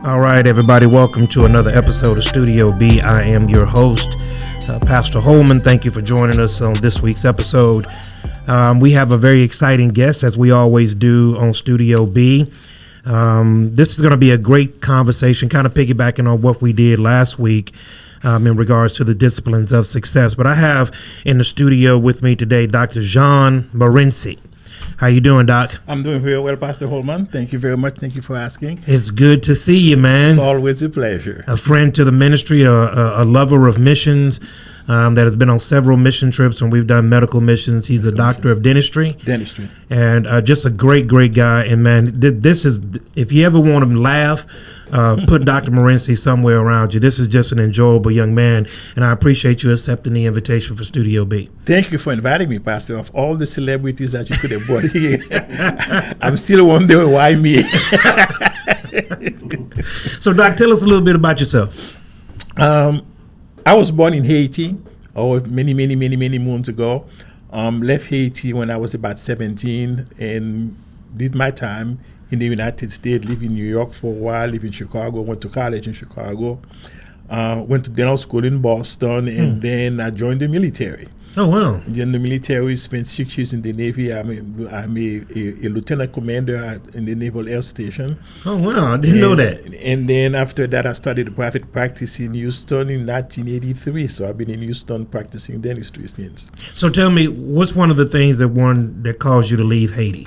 All right, everybody, welcome to another episode of Studio B. I am your host, Pastor Holman. Thank you for joining us on this week's episode. We have a very exciting guest, as we always do on Studio B. This is going to be a great conversation, kind of piggybacking on what we did last week in regards to the disciplines of success. But I have in the studio with me today Dr. Jean Morency. How you doing, Doc? I'm doing very well, Pastor Holman. Thank you very much. Thank you for asking. It's good to see you, man. It's always a pleasure. A friend to the ministry, a lover of missions that has been on several mission trips when we've done medical missions. He's a doctor of dentistry. And just a great guy. And, man, this is, if you ever want to laugh, put Dr. Morency somewhere around you. This is just an enjoyable young man, and I appreciate you accepting the invitation for Studio B. Thank you for inviting me, Pastor. Of all the celebrities that you could have brought here, I'm still wondering why me. So, Doc, tell us a little bit about yourself. I was born in Haiti, many moons ago. Left Haiti when I was about 17 and did my time in the United States, lived in New York for a while, lived in Chicago, went to college in Chicago, went to dental school in Boston, and then I joined the military. Oh, wow. In the military, spent 6 years in the Navy. I'm a lieutenant commander in the Naval Air Station. Oh, wow. I didn't know that. And then after that, I started private practice in Houston in 1983. So I've been in Houston practicing dentistry since. So tell me, what's one of the things that caused you to leave Haiti?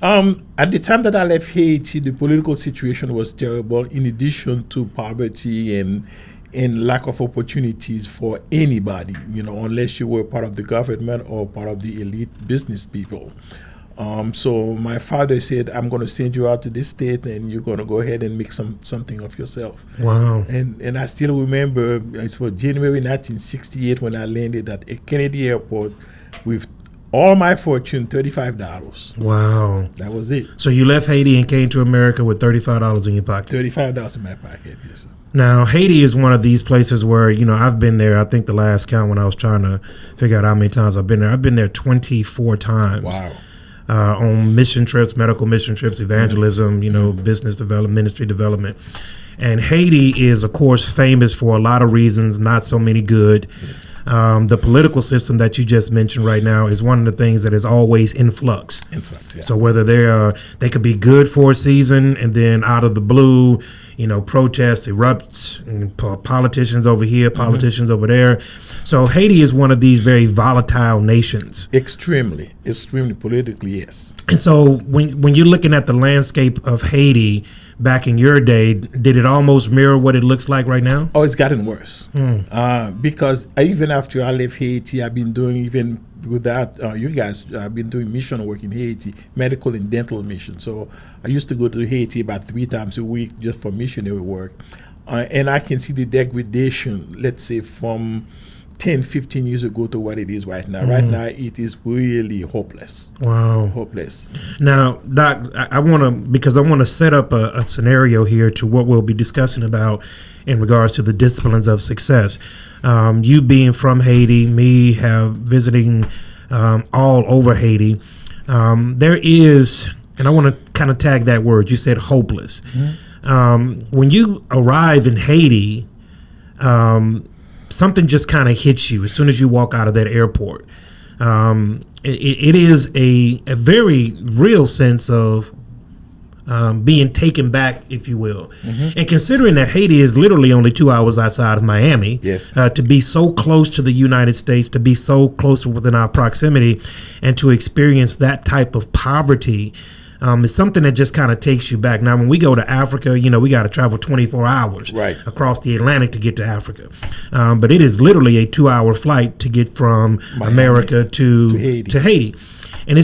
At the time that I left Haiti, the political situation was terrible, in addition to poverty and lack of opportunities for anybody, unless you were part of the government or part of the elite business people. So my father said, I'm going to send you out to this state and you're going to go ahead and make something of yourself. Wow. And I still remember, it was January 1968 when I landed at Kennedy Airport with all my fortune, $35. Wow. That was it. So you left Haiti and came to America with $35 in your pocket? $35 in my pocket, yes, sir. Now, Haiti is one of these places where, I've been there. I think the last count when I was trying to figure out how many times I've been there 24 times. Wow. On mission trips, medical mission trips, evangelism, business development, ministry development. And Haiti is, of course, famous for a lot of reasons, not so many good. The political system that you just mentioned right now is one of the things that is always in flux. Yeah. So whether they could be good for a season and then out of the blue, protests erupts, and politicians over here, politicians over there. So Haiti is one of these very volatile nations. Extremely politically, yes. And so when you're looking at the landscape of Haiti back in your day, did it almost mirror what it looks like right now? Oh, it's gotten worse. Because even after I left Haiti, I've been doing, even without you guys, I've been doing mission work in Haiti, medical and dental mission. So I used to go to Haiti about 3 times a week just for missionary work. And I can see the degradation, let's say, from 10, 15 years ago to what it is right now. Right now, it is really hopeless. Wow. Hopeless. Now, Doc, I want to set up a scenario here to what we'll be discussing about in regards to the disciplines of success. You being from Haiti, me visiting all over Haiti. There is, and I want to kind of tag that word, you said hopeless. When you arrive in Haiti, something just kind of hits you as soon as you walk out of that airport. It is a very real sense of being taken back, if you will. And considering that Haiti is literally only 2 hours outside of Miami, yes, to be so close to the United States, to be so close within our proximity, and to experience that type of poverty, is something that just kind of takes you back. Now, when we go to Africa, we got to travel 24 hours across the Atlantic to get to Africa. But it is literally a 2-hour flight to get from Miami, America to Haiti. And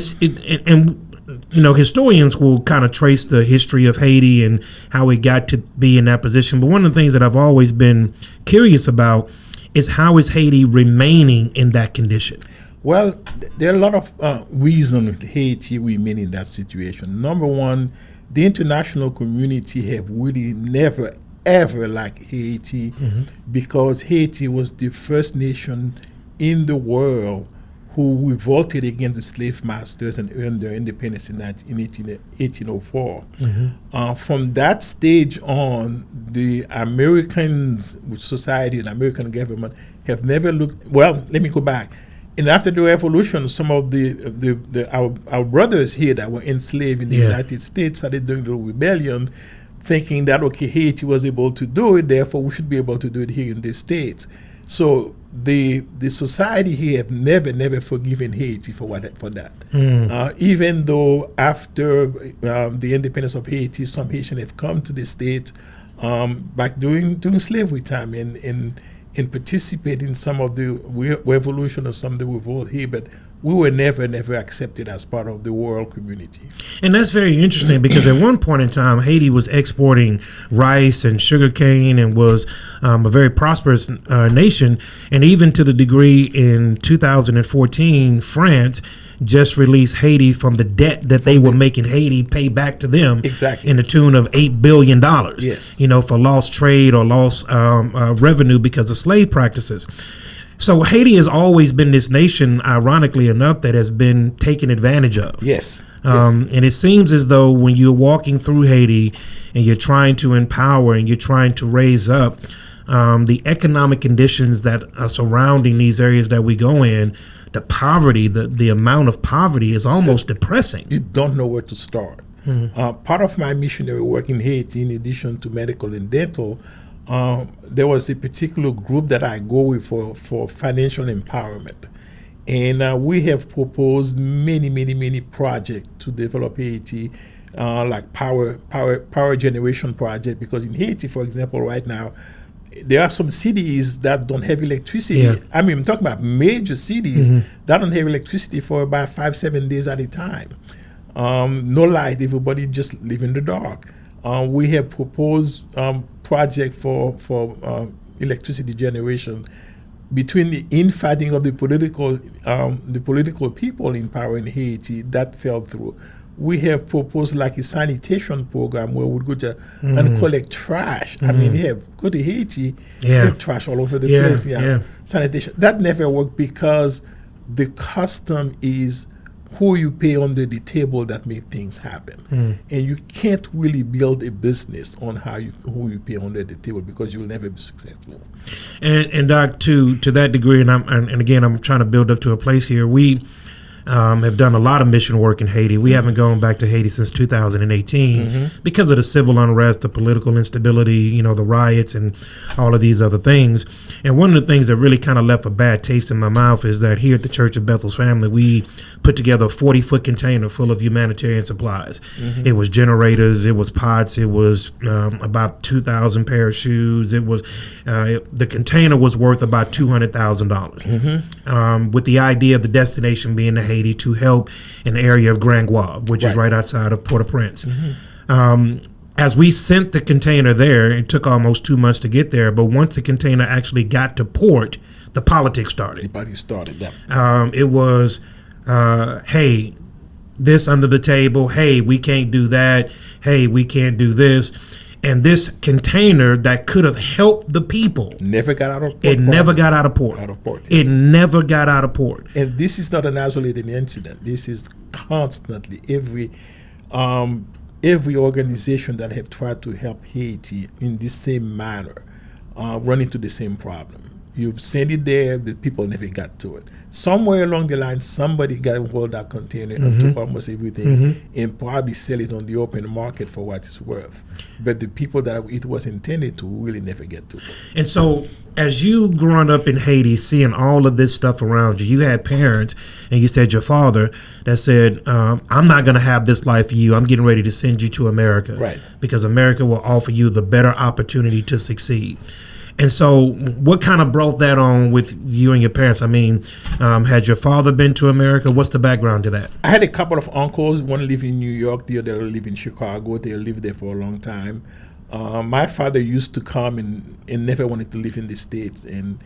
historians will kind of trace the history of Haiti and how it got to be in that position. But one of the things that I've always been curious about is how is Haiti remaining in that condition? Well, there are a lot of reasons Haiti remain in that situation. Number one, the international community have really never, ever liked Haiti because Haiti was the first nation in the world who revolted against the slave masters and earned their independence in 1804. From that stage on, the Americans, society and American government have never looked. Well, let me go back. And after the revolution, some of our brothers here that were enslaved in the United States started doing the rebellion, thinking that, okay, Haiti was able to do it, therefore we should be able to do it here in the States. So the society here have never forgiven Haiti for that. Even though after the independence of Haiti, some Haitians have come to the States back during slavery time and participate in some of the revolution or some of the revolt here, but we were never accepted as part of the world community. And that's very interesting because at one point in time, Haiti was exporting rice and sugarcane and was a very prosperous nation. And even to the degree in 2014, France just released Haiti from the debt that they were making Haiti pay back to them, exactly, in the tune of $8 billion. Yes, for lost trade or lost revenue because of slave practices. So Haiti has always been this nation, ironically enough, that has been taken advantage of. Yes. And it seems as though when you're walking through Haiti and you're trying to empower and you're trying to raise up the economic conditions that are surrounding these areas that we go in, the poverty, the amount of poverty is almost depressing. You don't know where to start. Part of my missionary work in Haiti, in addition to medical and dental, there was a particular group that I go with for financial empowerment. And we have proposed many projects to develop Haiti, like power generation project, because in Haiti, for example, right now, there are some cities that don't have electricity. Yeah. I mean, I'm talking about major cities that don't have electricity for about 5-7 days at a time. No light, everybody just live in the dark. We have proposed project for electricity generation between the infighting of the political people in power in Haiti. That fell through. We have proposed like a sanitation program where we go to and collect trash. I mean, go to Haiti, get trash all over the place. Sanitation. That never worked because the custom is who you pay under the table that make things happen. And you can't really build a business on who you pay under the table, because you will never be successful. And Doc, to that degree, and again, I'm trying to build up to a place here. We have done a lot of mission work in Haiti. We haven't gone back to Haiti since 2018 because of the civil unrest, the political instability, the riots and all of these other things. And one of the things that really kind of left a bad taste in my mouth is that here at the Church of Bethel's Family, we put together a 40-foot container full of humanitarian supplies. It was generators, it was pots, it was about 2,000 pair of shoes. It was the container was worth about $200,000, with the idea of the destination being the Haiti to help an area of Grand Guave, which is right outside of Port-au-Prince. As we sent the container there, it took almost 2 months to get there, but once the container actually got to port, the politics started. It was, hey, this under the table, hey, we can't do that, hey, we can't do this. And this container that could have helped the people never got out of port. It never got out of port. It never got out of port. And this is not an isolated incident. This is constantly every organization that have tried to help Haiti in the same manner run into the same problem. You send it there, the people never got to it. Somewhere along the line, somebody got hold of that container and took almost everything and probably sell it on the open market for what it's worth. But the people that it was intended to really never get to it. And so, as you growing up in Haiti, seeing all of this stuff around you, you had parents, and you said your father that said, I'm not going to have this life for you. I'm getting ready to send you to America. Right. Because America will offer you the better opportunity to succeed. And so what kind of brought that on with you and your parents? I mean, had your father been to America? What's the background to that? I had a couple of uncles. One lived in New York, the other lived in Chicago. They lived there for a long time. My father used to come and never wanted to live in the States. And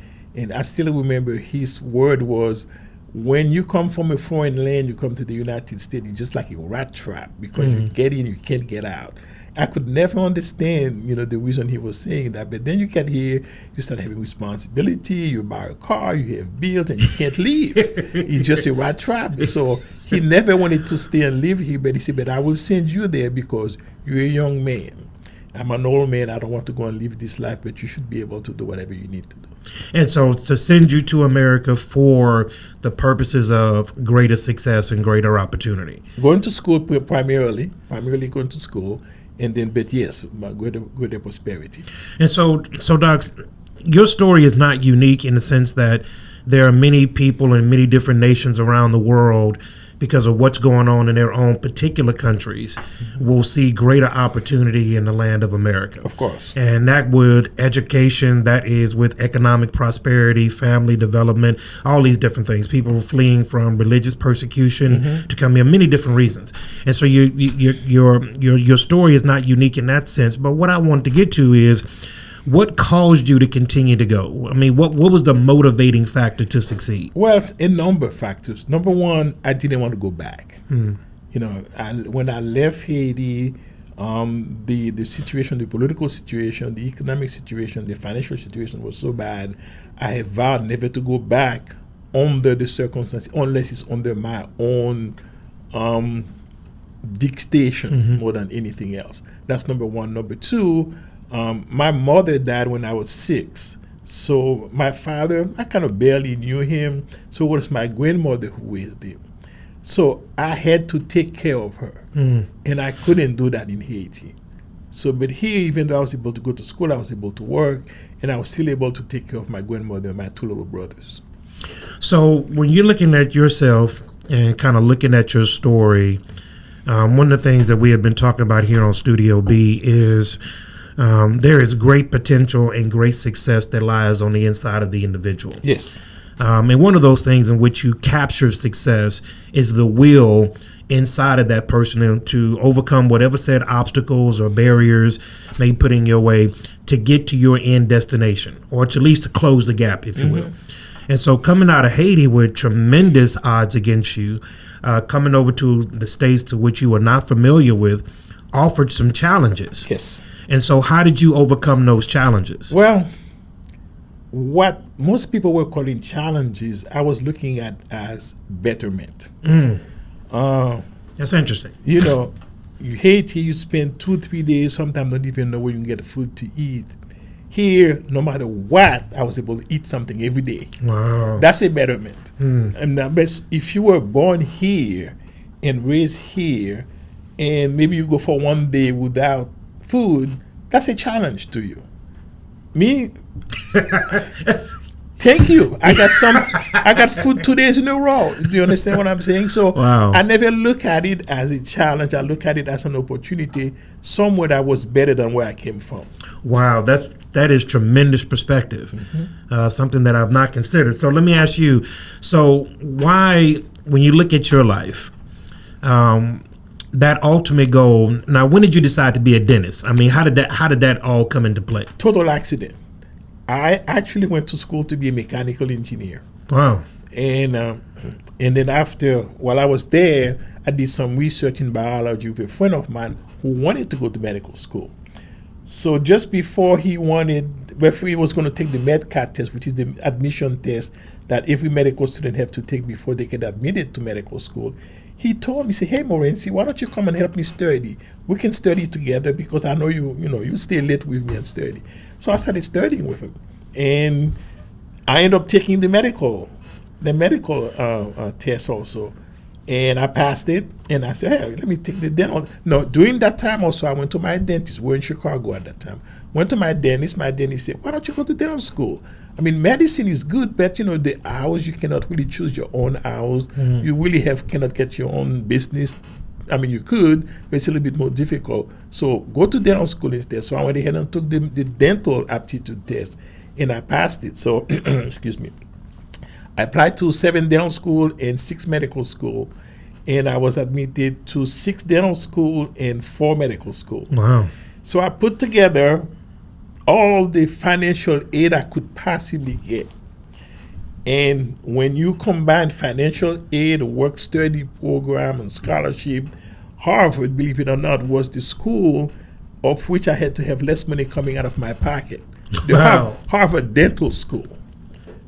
I still remember his word was, when you come from a foreign land, you come to the United States, it's just like a rat trap, because you get in, you can't get out. I could never understand, the reason he was saying that. But then you get here, you start having responsibility, you buy a car, you have bills, and you can't leave. It's just a rat trap. So he never wanted to stay and live here, but he said, but I will send you there because you're a young man. I'm an old man. I don't want to go and live this life, but you should be able to do whatever you need to do. And so to send you to America for the purposes of greater success and greater opportunity. Going to school primarily going to school, and then, but yes, greater prosperity. And so Doc, your story is not unique in the sense that there are many people in many different nations around the world, because of what's going on in their own particular countries, will see greater opportunity in the land of America. Of course. And that would education, that is with economic prosperity, family development, all these different things. People fleeing from religious persecution to come here, many different reasons. And so your story is not unique in that sense. But what I wanted to get to is, what caused you to continue to go? I mean, what was the motivating factor to succeed? Well, it's a number of factors. Number one, I didn't want to go back. When I left Haiti, the situation, the political situation, the economic situation, the financial situation was so bad. I have vowed never to go back under the circumstances, unless it's under my own dictation more than anything else. That's number one. Number two, my mother died when I was 6. So my father, I kind of barely knew him. So it was my grandmother who raised him. So I had to take care of her. And I couldn't do that in Haiti. So, but here, even though I was able to go to school, I was able to work, and I was still able to take care of my grandmother and my 2 little brothers. So when you're looking at yourself and kind of looking at your story, one of the things that we have been talking about here on Studio B is there is great potential and great success that lies on the inside of the individual. Yes. And one of those things in which you capture success is the will inside of that person to overcome whatever said obstacles or barriers may be put in your way to get to your end destination, or to at least to close the gap, if you will. And so coming out of Haiti with tremendous odds against you, coming over to the states to which you were not familiar with, offered some challenges. Yes. And so how did you overcome those challenges? Well, what most people were calling challenges, I was looking at as betterment. That's interesting. You Haiti, you spend 2-3 days, sometimes don't even know where you can get food to eat. Here, no matter what, I was able to eat something every day. Wow. That's a betterment. And if you were born here and raised here, and maybe you go for 1 day without food, that's a challenge to you. Me, thank you. I got food 2 days in a row. Do you understand what I'm saying? So wow. I never look at it as a challenge. I look at it as an opportunity, somewhere that was better than where I came from. Wow, that is tremendous perspective. Something that I've not considered. So let me ask you, so why, when you look at your life, that ultimate goal, now when did you decide to be a dentist? I mean, how did that all come into play? Total accident. I actually went to school to be a mechanical engineer. Wow. And then while I was there, I did some research in biology with a friend of mine who wanted to go to medical school. So just before he was going to take the MedCat test, which is the admission test that every medical student have to take before they get admitted to medical school, he told me, he said, "Hey, Morency, why don't you come and help me study? We can study together because I know you stay late with me and study." So I started studying with him, and I ended up taking the medical test also, and I passed it. And I said, "Hey, let me take the dental." No, during that time also, I went to my dentist. We're in Chicago at that time. Went to my dentist. My dentist said, "Why don't you go to dental school? I mean, medicine is good, but the hours, you cannot really choose your own hours. You really cannot get your own business. I mean, you could, but it's a little bit more difficult. So go to dental school instead." So I went ahead and took the dental aptitude test, and I passed it. So, excuse me. I applied to 7 dental school and 6 medical school, and I was admitted to 6 dental school and 4 medical school. Wow. So I put together all the financial aid I could possibly get. And when you combine financial aid, work-study program, and scholarship, Harvard, believe it or not, was the school of which I had to have less money coming out of my pocket. The Wow. Harvard Dental School.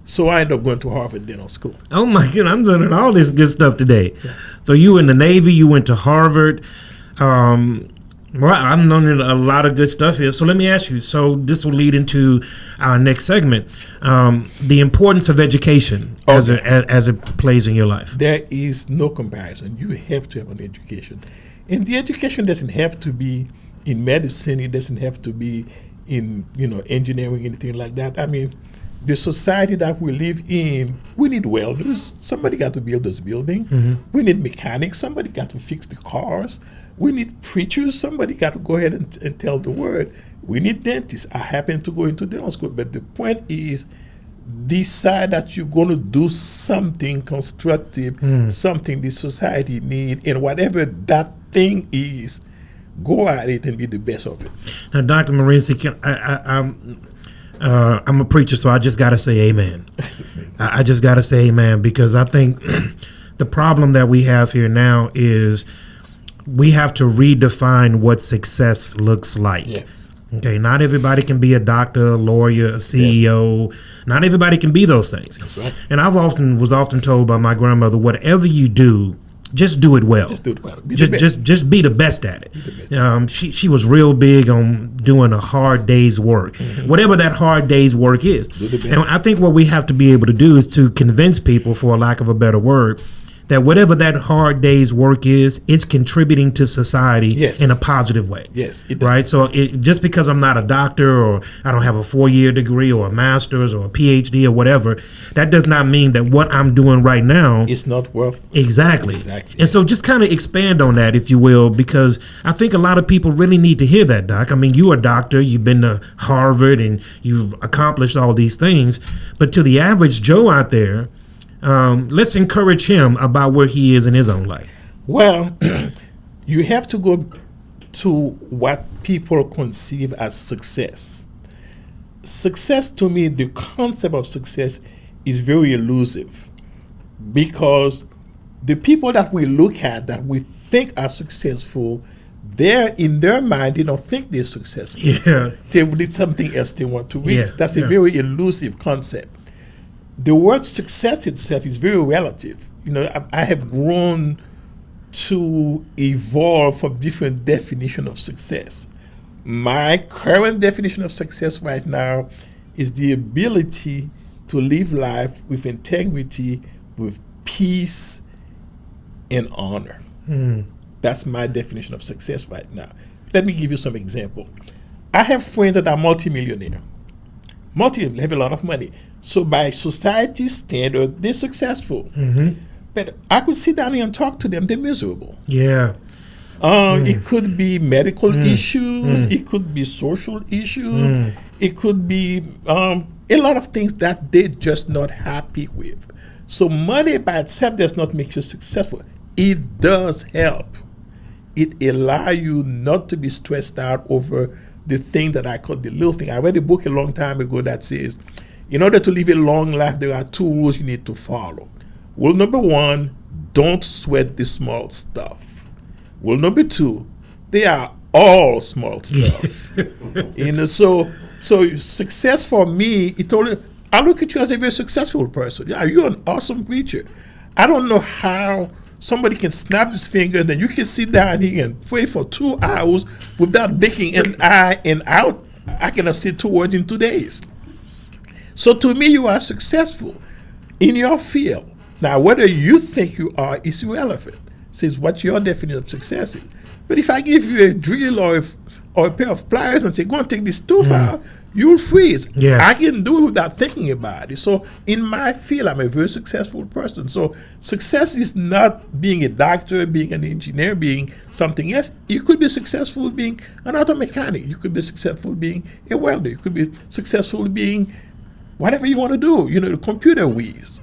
So I ended up going to Harvard Dental School. Oh my God, I'm learning all this good stuff today. So you were in the Navy, you went to Harvard. Well, I'm learning a lot of good stuff here. So let me ask you, so this will lead into our next segment, the importance of education as it plays in your life. There is no comparison. You have to have an education. And the education doesn't have to be in medicine. It doesn't have to be in, engineering, anything like that. I mean, the society that we live in, we need welders. Somebody got to build this building. We need mechanics. Somebody got to fix the cars. We need preachers. Somebody got to go ahead and tell the word. We need dentists. I happen to go into dental school. But the point is, decide that you're going to do something constructive, something the society needs, and whatever that thing is, go at it and be the best of it. Now, Dr. Morency, I'm a preacher, so I just got to say amen. I just got to say amen, because I think the problem that we have here now is we have to redefine what success looks like. Yes. Okay, not everybody can be a doctor, a lawyer, a CEO. Yes. Not everybody can be those things. That's right. And I was often told by my grandmother, whatever you do, just do it well. Just do it well. Just be the best at it. She was real big on doing a hard day's work, whatever that hard day's work is. And I think what we have to be able to do is to convince people, for lack of a better word, that whatever that hard day's work is, it's contributing to society in a positive way. Yes, it does. Right? So just because I'm not a doctor, or I don't have a 4-year degree or a master's or a PhD or whatever, that does not mean that what I'm doing right now it's not worth. Exactly. And so just kind of expand on that, if you will, because I think a lot of people really need to hear that, Doc. I mean, you're a doctor, you've been to Harvard, and you've accomplished all these things. But to the average Joe out there, let's encourage him about where he is in his own life. Well, you have to go to what people conceive as success. Success, to me, the concept of success is very elusive, because the people that we look at, that we think are successful, in their mind, they don't think they're successful. Yeah. They need something else they want to reach. Yeah. That's a very elusive concept. The word success itself is very relative. I have grown to evolve from different definitions of success. My current definition of success right now is the ability to live life with integrity, with peace and honor. That's my definition of success right now. Let me give you some example. I have friends that are multimillionaire. Have a lot of money. So by society's standard, they're successful. But I could sit down here and talk to them, they're miserable. Yeah. It could be medical issues. It could be social issues. It could be a lot of things that they're just not happy with. So money by itself does not make you successful. It does help. It allows you not to be stressed out over the thing that I call the little thing. I read a book a long time ago that says, in order to live a long life, there are 2 rules you need to follow. Rule number 1, don't sweat the small stuff. Rule number 2, they are all small stuff. So success for me, I look at you as a very successful person. Yeah, you're an awesome preacher. I don't know how somebody can snap his finger and then you can sit down here and pray for 2 hours without blinking an eye and out. I cannot say 2 words in 2 days. So to me, you are successful in your field. Now, whether you think you are is irrelevant. Says what your definition of success is. But if I give you a drill or a pair of pliers and say, go and take this tooth out, you'll freeze. Yeah. I can do it without thinking about it. So in my field, I'm a very successful person. So success is not being a doctor, being an engineer, being something else. You could be successful being an auto mechanic. You could be successful being a welder. You could be successful being whatever you want to do, the computer whiz.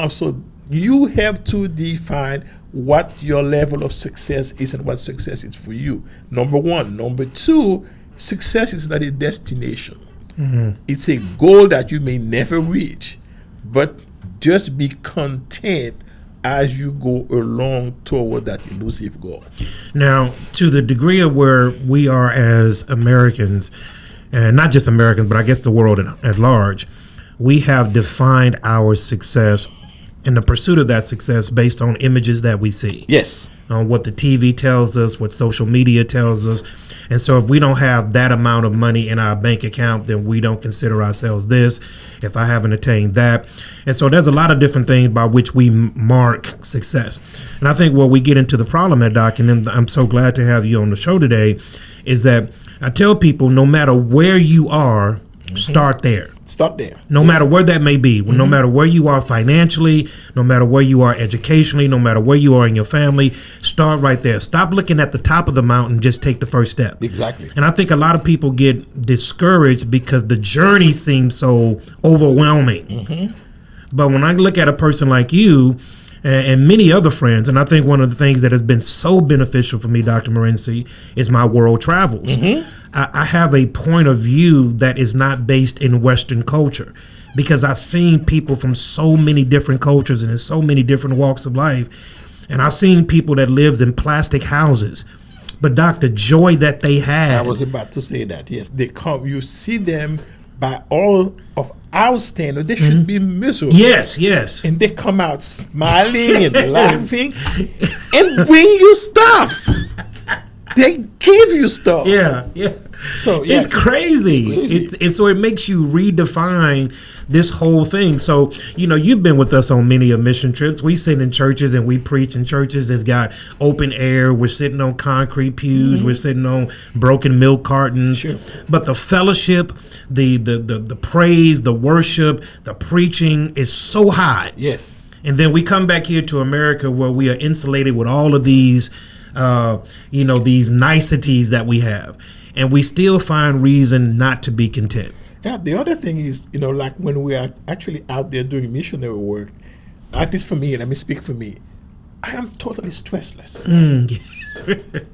So you have to define what your level of success is and what success is for you. Number 1. Number 2, success is not a destination. It's a goal that you may never reach, but just be content as you go along toward that elusive goal. Now, to the degree of where we are as Americans, and not just Americans, but I guess the world at large, we have defined our success and the pursuit of that success based on images that we see. Yes. On what the TV tells us, what social media tells us. And so if we don't have that amount of money in our bank account, then we don't consider ourselves this, if I haven't attained that. And so there's a lot of different things by which we mark success. And I think where we get into the problem at Doc, and I'm so glad to have you on the show today, is that I tell people no matter where you are, start there. Start there. No matter where that may be, no matter where you are financially, no matter where you are educationally, no matter where you are in your family, start right there. Stop looking at the top of the mountain, just take the first step. Exactly. And I think a lot of people get discouraged because the journey seems so overwhelming. But when I look at a person like you and many other friends, and I think one of the things that has been so beneficial for me, Dr. Morency, is my world travels. I have a point of view that is not based in Western culture, because I've seen people from so many different cultures and in so many different walks of life. And I've seen people that lived in plastic houses. But Doc, the joy that they had. I was about to say that. Yes, they come. You see them by all of our standards. They should be miserable. Yes, yes. And they come out smiling and laughing and bring you stuff. They give you stuff. Yeah, yeah. So yes, it's crazy. And so it makes you redefine this whole thing. So, you know, you've been with us on many of mission trips. We sit in churches and we preach in churches that's got open air. We're sitting on concrete pews. We're sitting on broken milk cartons. Sure. But the fellowship, the praise, the worship, the preaching is so high. Yes. And then we come back here to America where we are insulated with all of these these niceties that we have, and we still find reason not to be content. Yeah, the other thing is, like when we are actually out there doing missionary work, at least for me, let me speak for me, I am totally stressless.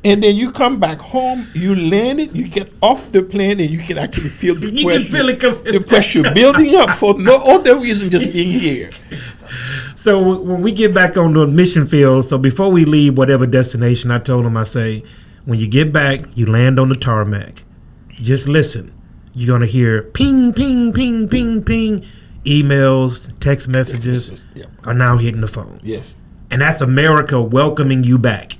And then you come back home, you land it, you get off the plane, and you can actually feel the You pressure, can feel it coming the pressure building up for no other reason, just being here. So when we get back on the mission field, so before we leave whatever destination, I told them, I say, when you get back, you land on the tarmac. Just listen. You're going to hear ping, ping, ping, ping, ping. Emails, text messages are now hitting the phone. Yes. And that's America welcoming you back.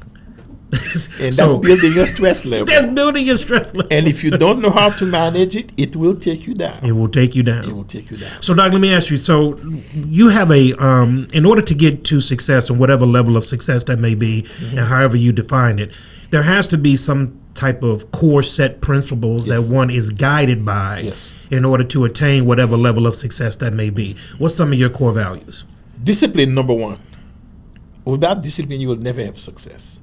And that's building your stress level. That's building your stress level. And if you don't know how to manage it, it will take you down. It will take you down. It will take you down. So, Doc, let me ask you. So, you have in order to get to success, and whatever level of success that may be, and however you define it, there has to be some type of core set principles that one is guided by in order to attain whatever level of success that may be. What's some of your core values? Discipline, number one. Without discipline, you will never have success.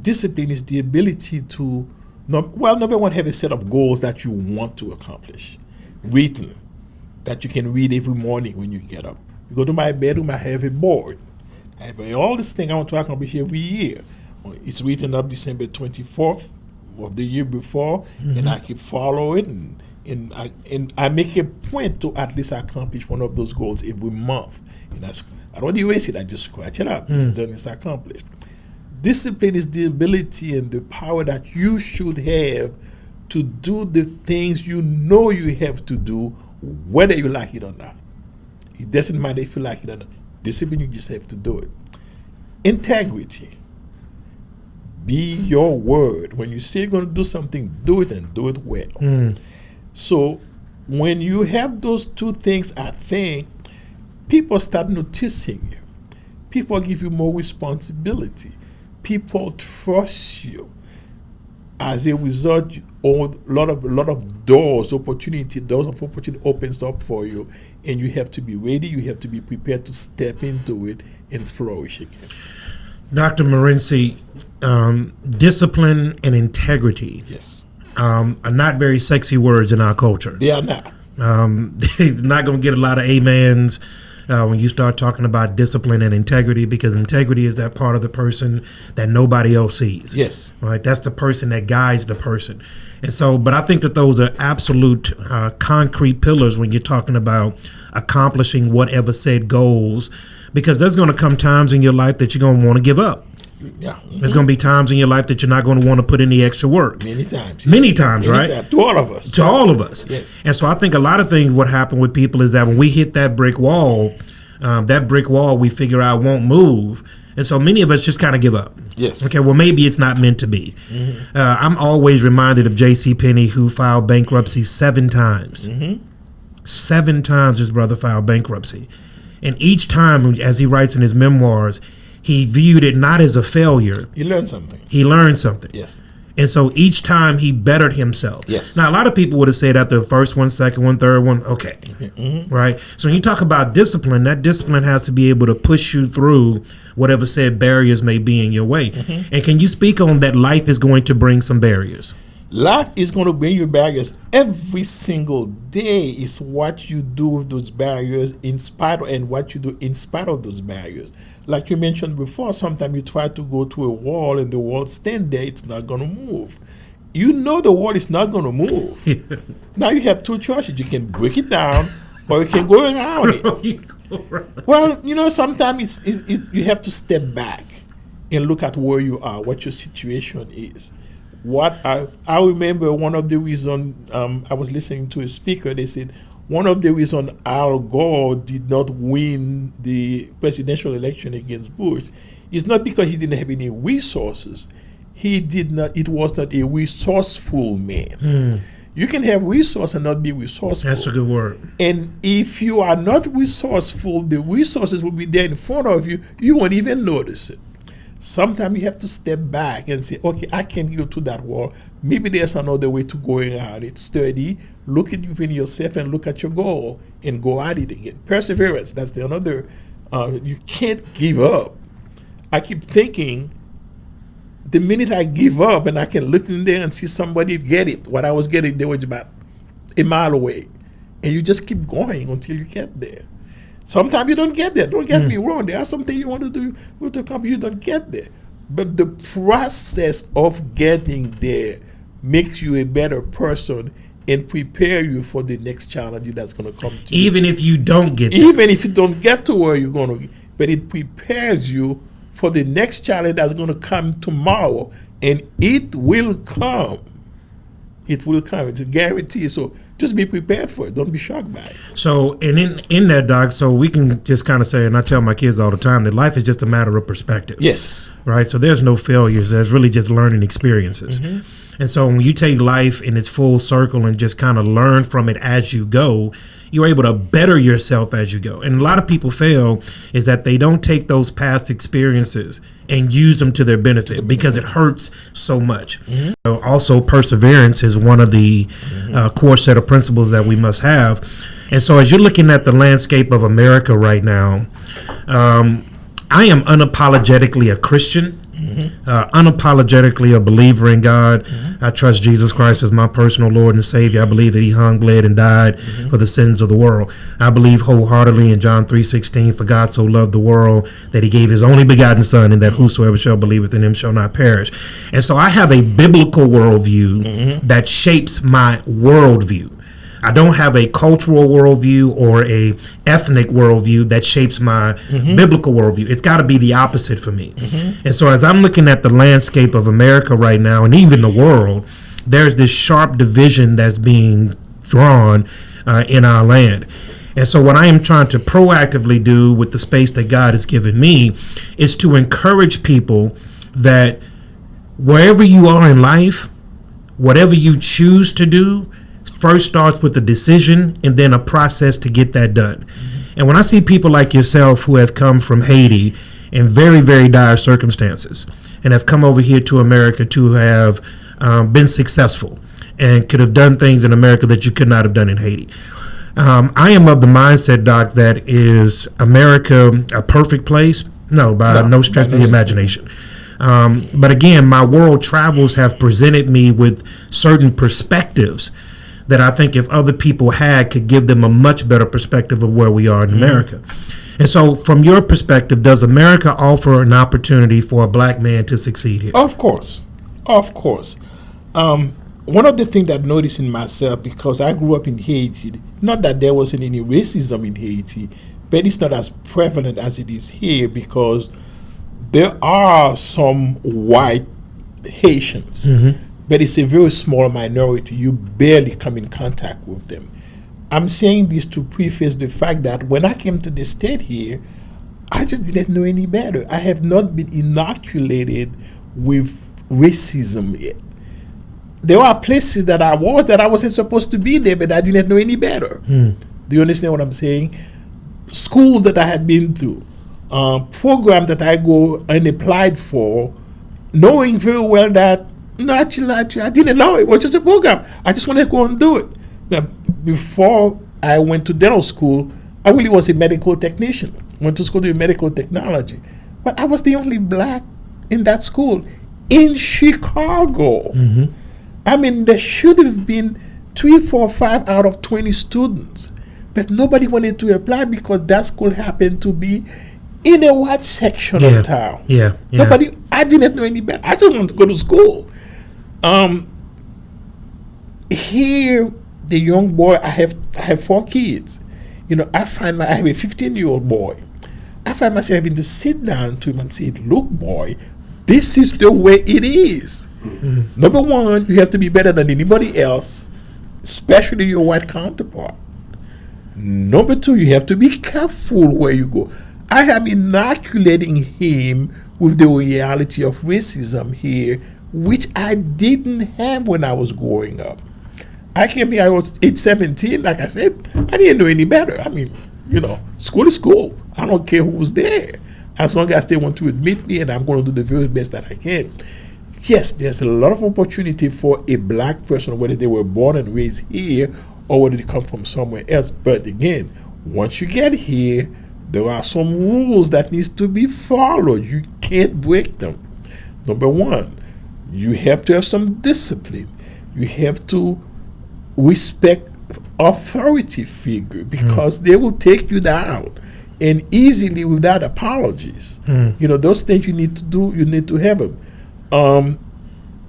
Discipline is the ability to, number one, have a set of goals that you want to accomplish. Written, that you can read every morning when you get up. You go to my bedroom, I have a board. I have all this thing I want to accomplish every year. It's written up December 24th of the year before, and I keep following it, and I make a point to at least accomplish one of those goals every month. And I don't erase it, I just scratch it up. It's done, it's accomplished. Discipline is the ability and the power that you should have to do the things you know you have to do, whether you like it or not. It doesn't matter if you like it or not. Discipline, you just have to do it. Integrity. Be your word. When you say you're going to do something, do it and do it well. So when you have those two things, I think people start noticing you. People give you more responsibility. People trust you. As a result, a lot of doors of opportunity opens up for you, and you have to be ready. You have to be prepared to step into it and flourish again. Dr. Morency, discipline and integrity are not very sexy words in our culture. They are not. They're not going to get a lot of amens when you start talking about discipline and integrity, because integrity is that part of the person that nobody else sees. Yes. Right? That's the person that guides the person. And so, but I think that those are absolute concrete pillars when you're talking about accomplishing whatever said goals. because there's going to come times in your life that you're going to want to give up. Yeah. There's going to be times in your life that you're not going to want to put in the extra work. Many times. Many times, right? To all of us. To all of us. Yes. And so I think a lot of things what happen with people is that when we hit that brick wall we figure out won't move. And so many of us just kind of give up. Yes. Okay, well, maybe it's not meant to be. I'm always reminded of J.C. Penney, who filed bankruptcy 7 times. 7 times his brother filed bankruptcy. And each time, as he writes in his memoirs, he viewed it not as a failure. You learned something. He learned something. Yes. And so each time he bettered himself. Yes. Now, a lot of people would have said after the first one, second one, third one, okay. Right? So when you talk about discipline, that discipline has to be able to push you through whatever said barriers may be in your way. And can you speak on that life is going to bring some barriers? Life is going to bring you barriers every single day. It's what you do with those barriers and what you do in spite of those barriers. Like you mentioned before, sometimes you try to go to a wall and the wall stand there, it's not going to move. You know the wall is not going to move. Now you have 2 choices. You can break it down or you can go around it. Well, sometimes you have to step back and look at where you are, what your situation is. What I remember one of the reasons I was listening to a speaker, they said, one of the reasons Al Gore did not win the presidential election against Bush is not because he didn't have any resources. It was not a resourceful man. You can have resource and not be resourceful. That's a good word. And if you are not resourceful, the resources will be there in front of you. You won't even notice it. Sometimes you have to step back and say, okay, I can go to that wall. Maybe there's another way to go around it. Study, look at within yourself and look at your goal and go at it again. Perseverance, that's the another. You can't give up. I keep thinking, the minute I give up and I can look in there and see somebody get it, what I was getting, they were about a mile away. And you just keep going until you get there. Sometimes you don't get there. Don't get me wrong. There are some things you want to do with the company, you don't get there. But the process of getting there makes you a better person and prepare you for the next challenge that's going to come to you. Even if you don't get there. Even if you don't get to where you're going to, but it prepares you for the next challenge that's going to come tomorrow. And it will come. It will come. It's a guarantee. So just be prepared for it. Don't be shocked by it. So, and in that, Doc, so we can just kind of say, and I tell my kids all the time, that life is just a matter of perspective. Yes. Right? So there's no failures. There's really just learning experiences. And so when you take life in its full circle and just kind of learn from it as you go, you're able to better yourself as you go. And a lot of people fail is that they don't take those past experiences and use them to their benefit because it hurts so much. So also, perseverance is one of the core set of principles that we must have. And so as you're looking at the landscape of America right now, I am unapologetically a Christian. Unapologetically a believer in God. I trust Jesus Christ as my personal Lord and Savior. I believe that he hung, bled, and died for the sins of the world. I believe wholeheartedly in John 3:16, for God so loved the world that he gave his only begotten Son, and that whosoever shall believe in him shall not perish. And so I have a biblical worldview that shapes my worldview. I don't have a cultural worldview or a ethnic worldview that shapes my biblical worldview. It's got to be the opposite for me. And so as I'm looking at the landscape of America right now, and even the world, there's this sharp division that's being drawn in our land. And so what I am trying to proactively do with the space that God has given me is to encourage people that wherever you are in life, whatever you choose to do, first starts with a decision and then a process to get that done. And when I see people like yourself who have come from Haiti in very, very dire circumstances and have come over here to America to have been successful and could have done things in America that you could not have done in Haiti. I am of the mindset, Doc, that is America a perfect place? No, by no stretch of the imagination. But again, my world travels have presented me with certain perspectives that I think if other people had could give them a much better perspective of where we are in America. And so from your perspective, does America offer an opportunity for a black man to succeed here? Of course. Of course. One of the things that I noticed in myself, because I grew up in Haiti, not that there wasn't any racism in Haiti, but it's not as prevalent as it is here because there are some white Haitians, but it's a very small minority. You barely come in contact with them. I'm saying this to preface the fact that when I came to the state here, I just didn't know any better. I have not been inoculated with racism yet. There are places that I wasn't supposed to be there, but I didn't know any better. Do you understand what I'm saying? Schools that I had been through, programs that I go and applied for, knowing very well that actually, I didn't know it was just a program. I just wanted to go and do it. Now, before I went to dental school, I really was a medical technician. Went to school to do medical technology, but I was the only black in that school in Chicago. I mean, there should have been 3, 4, 5 out of 20 students, but nobody wanted to apply because that school happened to be in a white section of town. Nobody. I didn't know any better. I just wanted to go to school. Here, the young boy. I have 4 kids. You know, I have a 15-year-old boy. I find myself having to sit down to him and say, "Look, boy, this is the way it is. Number one, you have to be better than anybody else, especially your white counterpart. Number two, you have to be careful where you go." I am inoculating him with the reality of racism here, which I didn't have when I was growing up. I came here, I was 17, like I said, I didn't know any better. I mean, you know, school is school. I don't care who was there. As long as they want to admit me, and I'm going to do the very best that I can. Yes, there's a lot of opportunity for a black person, whether they were born and raised here or whether they come from somewhere else. But again, once you get here, there are some rules that needs to be followed. You can't break them. Number one, you have to have some discipline. You have to respect authority figure because they will take you down and easily without apologies. You know, those things you need to do, you need to have them.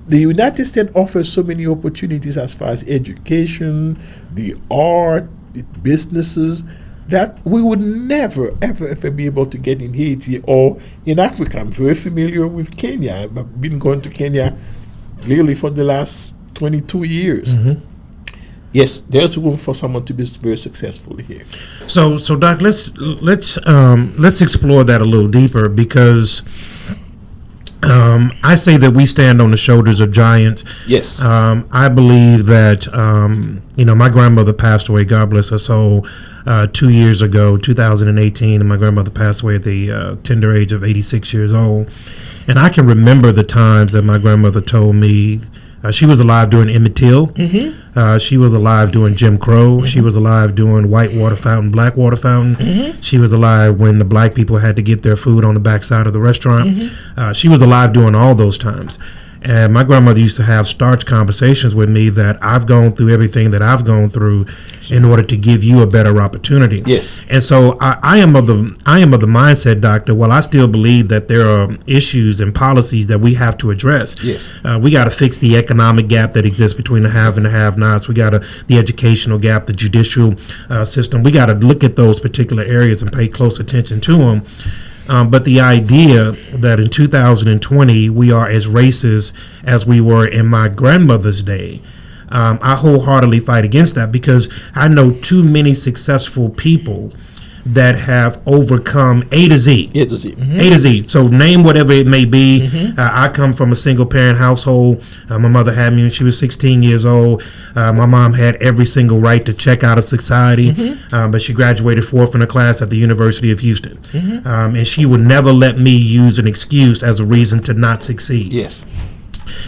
The United States offers so many opportunities as far as education, the art, businesses, that we would never, ever be able to get in Haiti or in Africa. I'm very familiar with Kenya. I've been going to Kenya really for the last 22 years. Yes, there's room for someone to be very successful here. So Doc, let's explore that a little deeper because I say that we stand on the shoulders of giants. Yes. I believe that my grandmother passed away, God bless her soul, 2 years ago, 2018, and my grandmother passed away at the tender age of 86 years old. And I can remember the times that my grandmother told me. She was alive during Emmett Till. She was alive during Jim Crow. She was alive during White Water Fountain, Black Water Fountain. She was alive when the black people had to get their food on the backside of the restaurant. She was alive during all those times. And my grandmother used to have starch conversations with me that I've gone through everything that I've gone through in order to give you a better opportunity. Yes. And so I am of the mindset, Doctor. Well, I still believe that there are issues and policies that we have to address. Yes. We got to fix the economic gap that exists between the have and the have-nots. We got the educational gap, the judicial system. We got to look at those particular areas and pay close attention to them. But the idea that in 2020 we are as racist as we were in my grandmother's day, I wholeheartedly fight against that because I know too many successful people that have overcome A to Z. A to Z. A to Z. So name whatever it may be. I come from a single parent household. My mother had me when she was 16 years old. My mom had every single right to check out of society, but she graduated 4th in her class at the University of Houston. And she would never let me use an excuse as a reason to not succeed. Yes.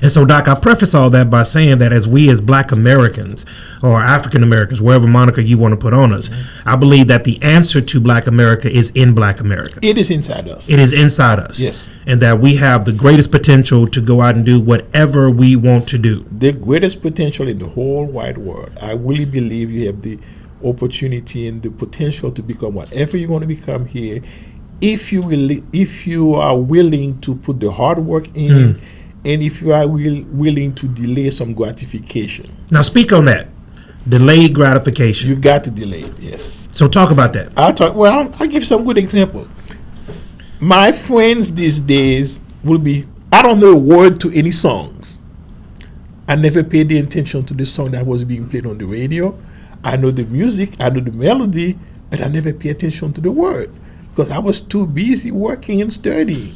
And so, Doc, I preface all that by saying that as we as Black Americans or African Americans, wherever moniker you want to put on us, I believe that the answer to Black America is in Black America. It is inside us. It is inside us. Yes. And that we have the greatest potential to go out and do whatever we want to do. The greatest potential in the whole wide world. I really believe you have the opportunity and the potential to become whatever you want to become here if you are willing to put the hard work in. And if you are willing to delay some gratification. Now, speak on that. Delayed gratification. You got to delay it. Yes. So talk about that. I'll give some good example. My friends these days will be, I don't know a word to any songs. I never paid the attention to the song that was being played on the radio. I know the music, I know the melody, but I never pay attention to the word because I was too busy working and studying.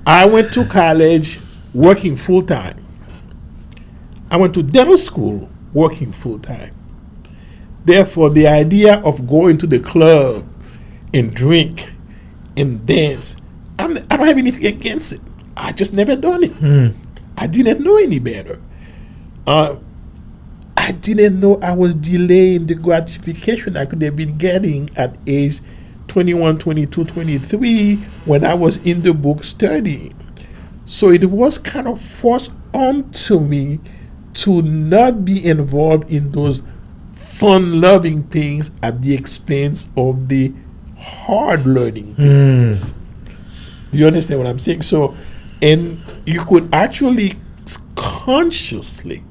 I went to college working full time. I went to dental school working full time. Therefore, the idea of going to the club and drink and dance, I don't have anything against it. I just never done it. I didn't know any better. I didn't know I was delaying the gratification I could have been getting at age 21, 22, 23 when I was in the book studying. So it was kind of forced onto me to not be involved in those fun-loving things at the expense of the hard-learning things. Do you understand what I'm saying? So, and you could actually consciously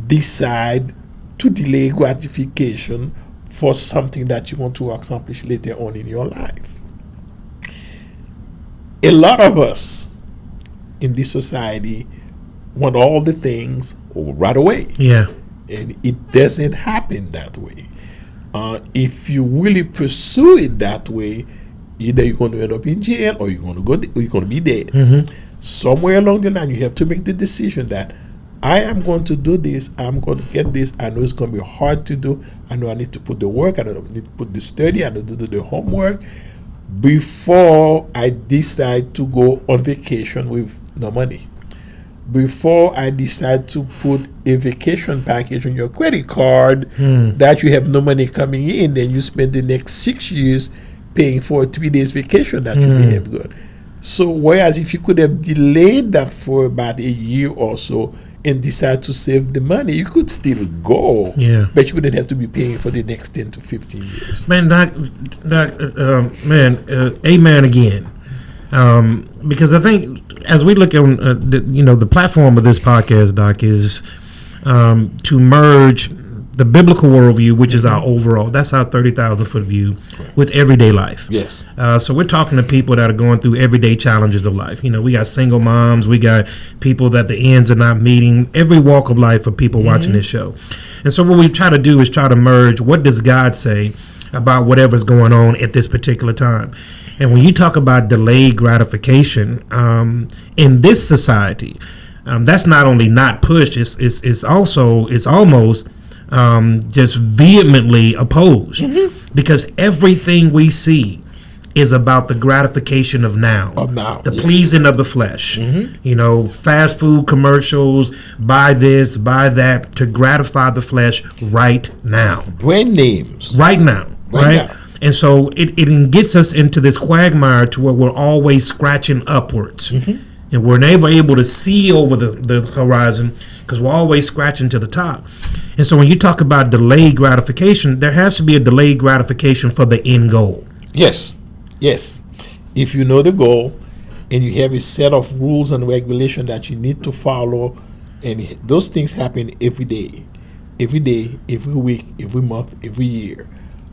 decide to delay gratification for something that you want to accomplish later on in your life. A lot of us in this society want all the things right away. Yeah. And it doesn't happen that way. If you really pursue it that way, either you're going to end up in jail or you're going to be dead. Somewhere along the line, you have to make the decision that I am going to do this. I'm going to get this. I know it's going to be hard to do. I know I need to put the work. I know I need to put the study. I need to do the homework before I decide to go on vacation with no money. Before I decide to put a vacation package on your credit card that you have no money coming in, then you spend the next 6 years paying for a 3 days vacation that you may have got. So whereas if you could have delayed that for about a year or so and decide to save the money, you could still go, but you wouldn't have to be paying for the next 10 to 15 years. Man, amen again. Because I think as we look on, the platform of this podcast, Doc, is to merge the biblical worldview, which is our overall, that's our 30,000-foot view, with everyday life. Yes. So we're talking to people that are going through everyday challenges of life. We got single moms, we got people that the ends are not meeting, every walk of life for people watching this show. And so what we try to do is try to merge what does God say about whatever's going on at this particular time. And when you talk about delayed gratification in this society, that's not only not pushed, it's almost just vehemently opposed, because everything we see is about the gratification of now, the pleasing of the flesh. Fast food commercials, buy this, buy that, to gratify the flesh right now. Brand names. Right now. And so it gets us into this quagmire to where we're always scratching upwards. And we're never able to see over the horizon because we're always scratching to the top. And so when you talk about delayed gratification, there has to be a delayed gratification for the end goal. Yes. If you know the goal and you have a set of rules and regulations that you need to follow, and those things happen every day, every week, every month, every year.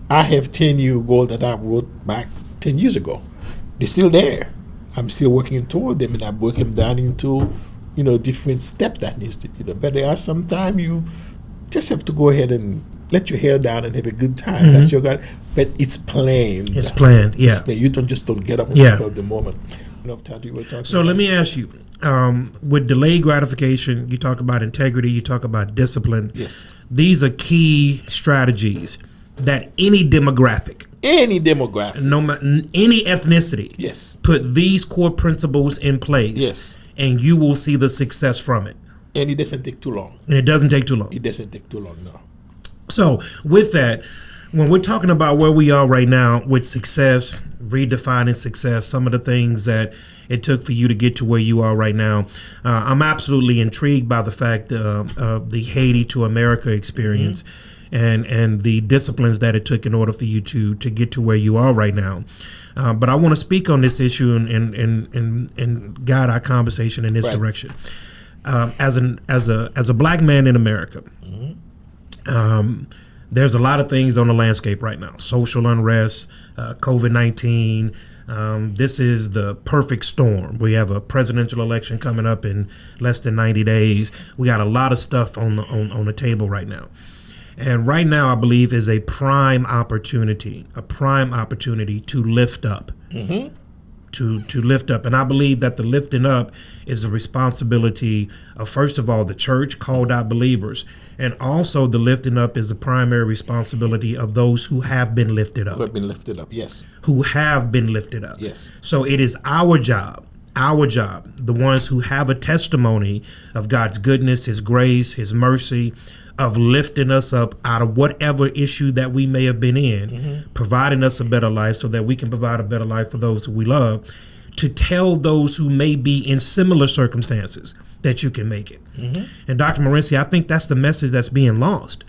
I have 10-year goals that I wrote back 10 years ago. They're still there. I'm still working toward them, and I break them down into, different steps that needs to be done. But there are sometimes you just have to go ahead and let your hair down and have a good time. That's your God. But it's planned. It's planned, yeah. It's planned. You don't get up at the moment. So let me ask you, with delayed gratification, you talk about integrity, you talk about discipline. Yes. These are key strategies that any demographic, no matter any ethnicity, put these core principles in place, and you will see the success from it. And it doesn't take too long. It doesn't take too long, no. So with that, when we're talking about where we are right now with success, redefining success, some of the things that it took for you to get to where you are right now, I'm absolutely intrigued by the fact of the Haiti to America experience. And the disciplines that it took in order for you to get to where you are right now. But I want to speak on this issue and guide our conversation in this direction. as a black man in America, there's a lot of things on the landscape right now. Social unrest, COVID-19. This is the perfect storm. We have a presidential election coming up in less than 90 days. We got a lot of stuff on the table right now. And right now, I believe, is a prime opportunity to lift up. To lift up. And I believe that the lifting up is a responsibility of, first of all, the church, called out believers. And also the lifting up is the primary responsibility of those who have been lifted up. Who have been lifted up, yes. Who have been lifted up. Yes. So it is our job, the ones who have a testimony of God's goodness, His grace, His mercy, of lifting us up out of whatever issue that we may have been in, providing us a better life so that we can provide a better life for those who we love, to tell those who may be in similar circumstances that you can make it. And Dr. Morency, I think that's the message that's being lost.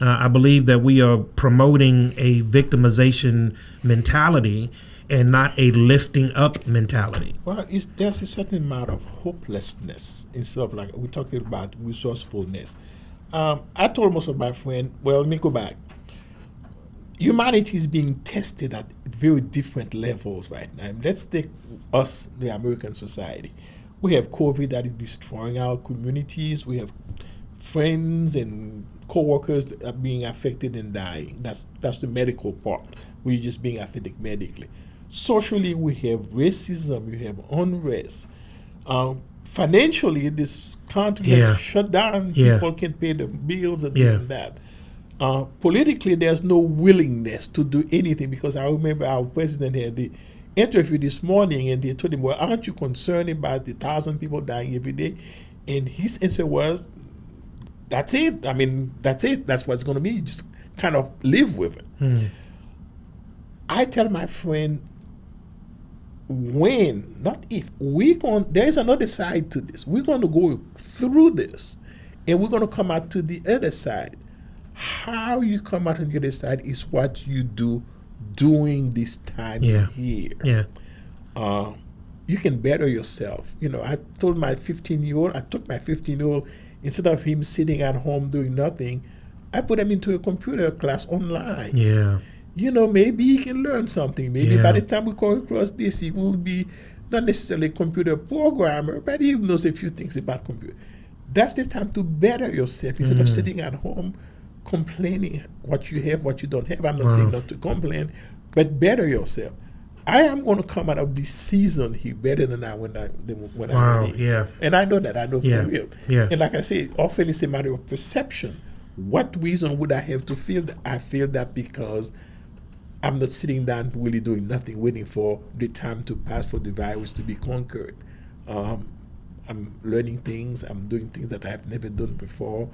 I believe that we are promoting a victimization mentality and not a lifting up mentality. Well, there's a certain amount of hopelessness instead of, like, we're talking about resourcefulness. I told most of my friends, well, let me go back. Humanity is being tested at very different levels right now. Let's take us, the American society. We have COVID that is destroying our communities. We have friends and co-workers that are being affected and dying. That's the medical part. We're just being affected medically. Socially, we have racism, we have unrest. Financially, this country has shut down. People can't pay the bills and this and that. Politically, there's no willingness to do anything, because I remember our president had the interview this morning and they told him, well, aren't you concerned about the 1,000 people dying every day? And his answer was, that's it. I mean, that's it. That's what it's going to be. Just kind of live with it. I tell my friend, when, not if, there is another side to this. We're going to go through this and we're going to come out to the other side. How you come out on the other side is what you do during this time here. You can better yourself. You know, I took my 15-year-old, instead of him sitting at home doing nothing, I put him into a computer class online. You know, maybe he can learn something. Maybe by the time we come across this, he will be not necessarily a computer programmer, but he knows a few things about computer. That's the time to better yourself instead of sitting at home complaining what you have, what you don't have. I'm not saying not to complain, but better yourself. I am going to come out of this season here better than I when I went in. And I know that. I know for real. And like I say, often it's a matter of perception. What reason would I have to feel that? I feel that because I'm not sitting down really doing nothing, waiting for the time to pass for the virus to be conquered. I'm learning things. I'm doing things that I have never done before.